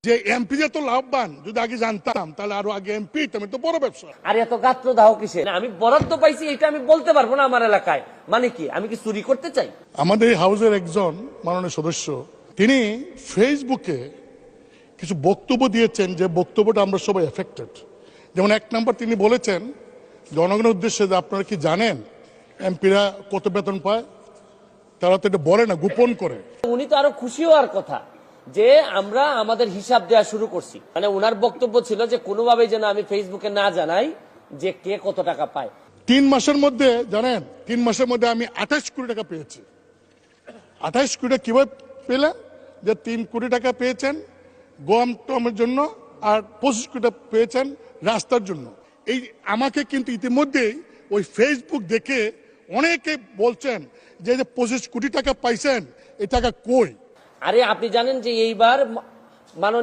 যে এমপি যে তো লাভবান, যদি আগে জানতাম তাহলে আরো আগে এমপি আমি তো বড় ব্যবসা। আর এত গাত্র দাহ কিসে? আমি বরাদ্দ পাইছি এটা আমি বলতে পারবো না আমার এলাকায়, মানে কি আমি কি চুরি করতে চাই? আমাদের এই হাউসের একজন মাননীয় সদস্য তিনি ফেসবুকে কিছু বক্তব্য দিয়েছেন, যে বক্তব্যটা আমরা সবাই এফেক্টেড। যেমন এক নম্বর তিনি বলেছেন জনগণের উদ্দেশ্যে যে আপনারা কি জানেন এমপিরা কত বেতন পায়? তারা তো এটা বলে না, গোপন করে। উনি তো আরো খুশি হওয়ার কথা যে আমরা আমাদের হিসাব দেওয়া শুরু করছি। মানে উনার বক্তব্য ছিল যে কোনোভাবে যেন আমি ফেসবুকে না জানাই যে কে কত টাকা পায়। 3 মাসের মধ্যে জানেন, 3 মাসের মধ্যে আমি 28 কোটি টাকা পেয়েছি। 28 কোটি টাকা কিভাবে পেলেন? যে 3 কোটি টাকা পেয়েছেন গম টমের জন্য, আর 25 কোটি টাকা পেয়েছেন রাস্তার জন্য। এই আমাকে কিন্তু ইতিমধ্যেই ওই ফেসবুক দেখে অনেকে বলছেন যে 25 কোটি টাকা পাইছেন, এই টাকা কই? আরে আপনি জানেন যে এইবার মাননীয়